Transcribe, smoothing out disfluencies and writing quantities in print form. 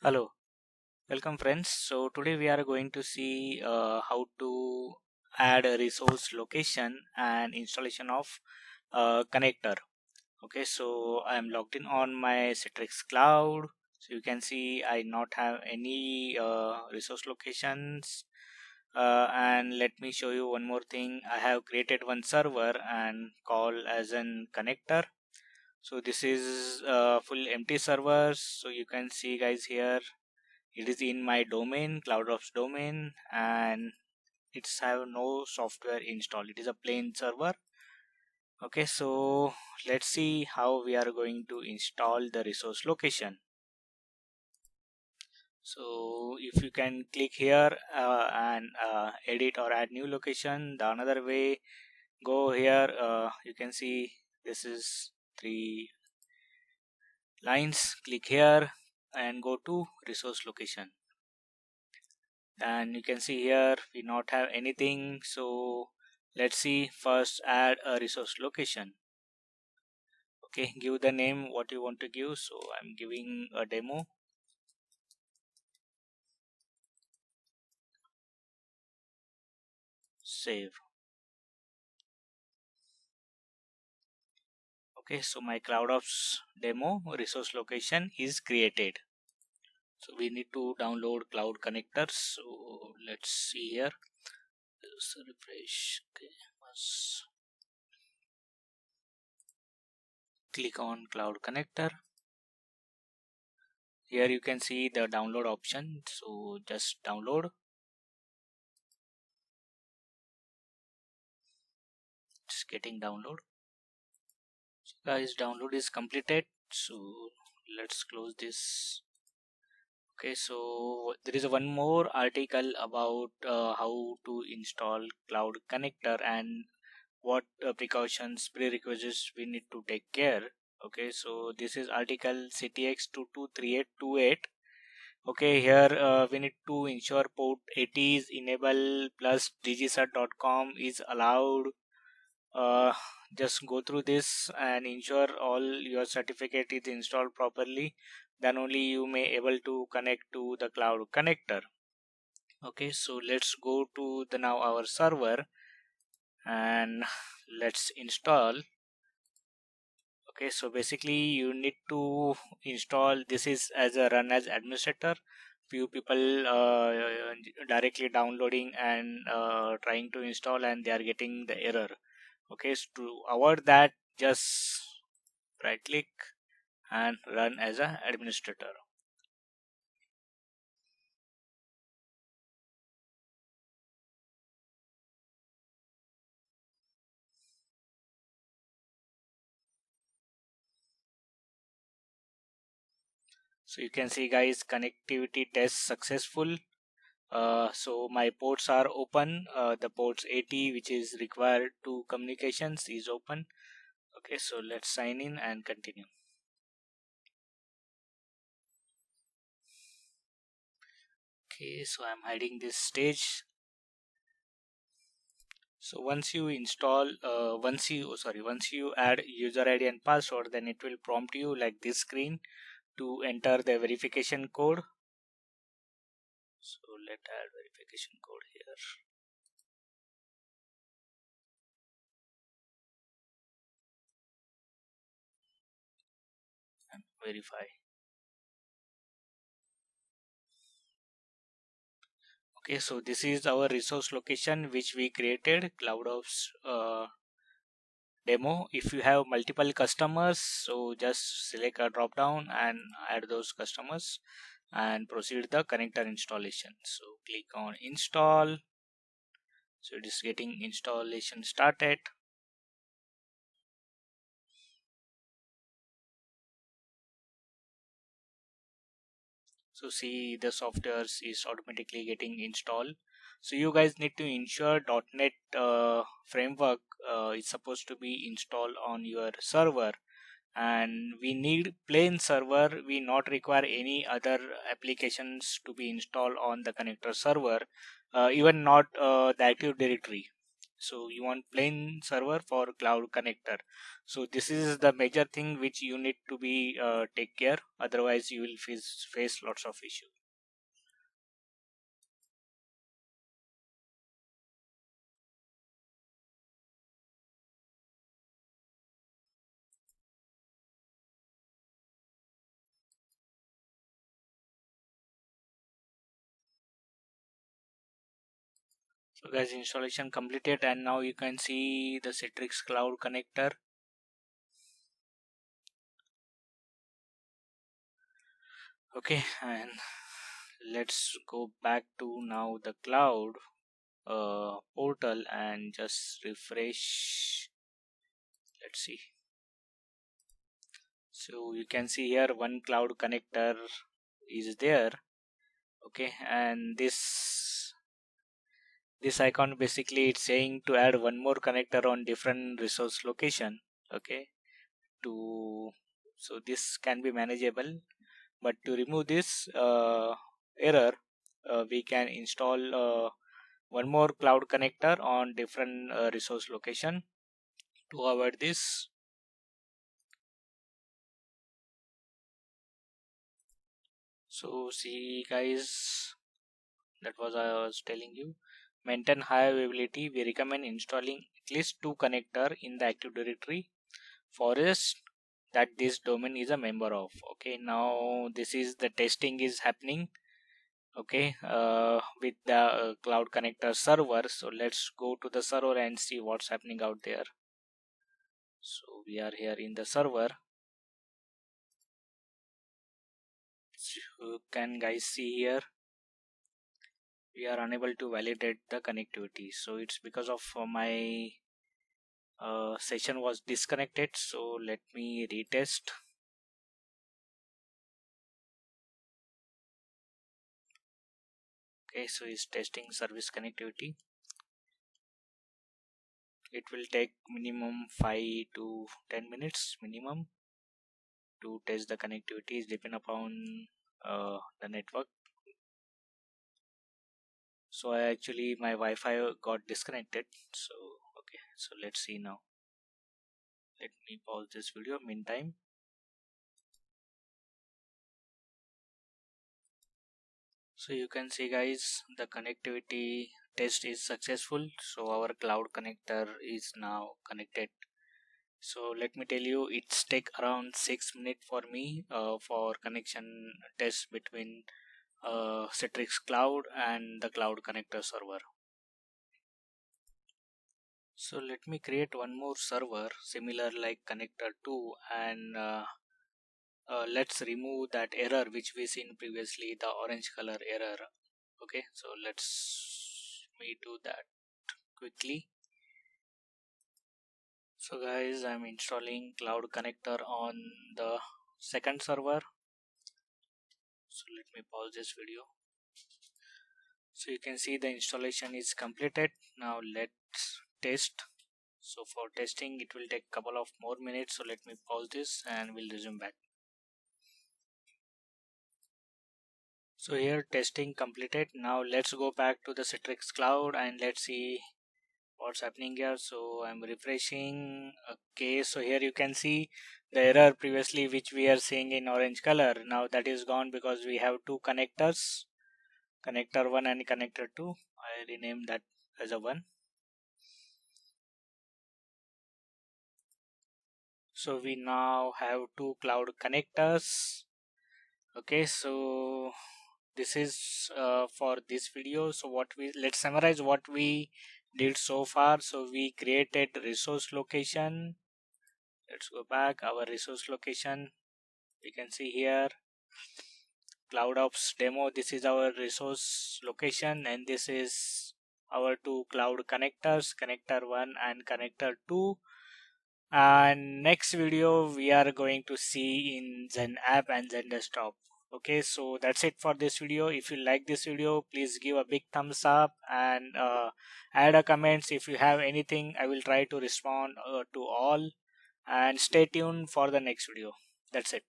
Hello, welcome friends. So today we are going to see how to add a resource location and installation of connector. Okay, so I am logged in on my Citrix Cloud. So you can see I not have any resource locations. And let me show you one more thing. I have created one server and call as an connector. So this is full empty servers. So you can see guys here it is in my domain, CloudOps domain, and it's have no software installed. It is a plain server. Okay, so let's see how we are going to install the resource location. So if you can click here and edit or add new location, the another way, go here. You can see this is 3 lines. Click here and go to resource location. And you can see here we not have anything, so let's see. First add a resource location. Okay, give the name what you want to give, so I'm giving a demo. Save. Okay, so my CloudOps demo resource location is created. So we need to download cloud connectors. So let's see here. Just refresh. Okay, click on cloud connector. Here you can see the download option, so just download. It's getting download. So guys, download is completed, so let's close this. Okay, so there is one more article about how to install cloud connector and what precautions, prerequisites we need to take care. Okay, so this is article CTX 223828. Okay, here we need to ensure port 80 is enabled plus dgcert.com is allowed. Just go through this and ensure all your certificate is installed properly, then only you may able to connect to the cloud connector. Okay, so let's go to the now our server and let's install. Okay, so basically you need to install this is as a run as administrator. Few people directly downloading and trying to install and they are getting the error. Okay, so to avoid that, just right click and run as an administrator. So you can see guys, connectivity test successful. So my ports are open. The ports 80 which is required to communications is open. Okay, so let's sign in and continue. Okay, so I'm hiding this stage. So once you install, once you add user ID and password, then it will prompt you like this screen to enter the verification code. So let add verification code here. And verify. Okay, so this is our resource location which we created, CloudOps demo. If you have multiple customers, so just select a drop down and add those customers and proceed the connector installation. So click on install. So it is getting installation started. So see the software is automatically getting installed. So you guys need to ensure .NET framework is supposed to be installed on your server, and we need plain server. We not require any other applications to be installed on the connector server, even not the Active Directory. So you want plain server for cloud connector. So this is the major thing which you need to be take care, otherwise you will face lots of issues. So guys, installation completed, and now you can see the Citrix Cloud Connector. Okay, and let's go back to now the cloud portal and just refresh. Let's see. So you can see here one cloud connector is there. Okay, and this icon basically it's saying to add one more connector on different resource location. Okay, to so this can be manageable, but to remove this error, we can install one more cloud connector on different resource location to avoid this. So see guys, that was I was telling you. Maintain high availability, we recommend installing at least 2 connector in the Active Directory forest that this domain is a member of. Okay, now this is the testing is happening. Okay, with the cloud connector server. So let's go to the server and see what's happening out there. So we are here in the server. So you can guys see here we are unable to validate the connectivity. So it's because of my session was disconnected. So let me retest. Okay, so it's testing service connectivity. It will take minimum 5 to 10 minutes minimum to test the connectivity. Is depend upon the network. So I actually my Wi-Fi got disconnected. So okay, so let's see now. Let me pause this video meantime. So you can see guys, the connectivity test is successful. So our cloud connector is now connected. So let me tell you, it's take around 6 minutes for me for connection test between Citrix Cloud and the cloud connector server. So let me create one more server similar like connector 2, and let's remove that error which we seen previously, the orange color error. Okay, so let's me do that quickly. So guys, I'm installing cloud connector on the second server. So let me pause this video. So you can see the installation is completed. Now let's test. So for testing it will take couple of more minutes, so let me pause this and we'll resume back. So here testing completed. Now let's go back to the Citrix Cloud and let's see what's happening here. So I'm refreshing. Okay, so here you can see the error previously which we are seeing in orange color. Now that is gone because we have two connectors, connector 1 and connector 2. I renamed that as a 1. So we now have two cloud connectors. Okay, so this is for this video. So let's summarize what we did so far. So we created resource location. Let's go back our resource location. You can see here CloudOps demo. This is our resource location, and this is our two cloud connectors, connector 1 and connector 2. And next video we are going to see in Zen app and Zen desktop. Okay, so that's it for this video. If you like this video, please give a big thumbs up and add a comments if you have anything. I will try to respond to all, and stay tuned for the next video. That's it.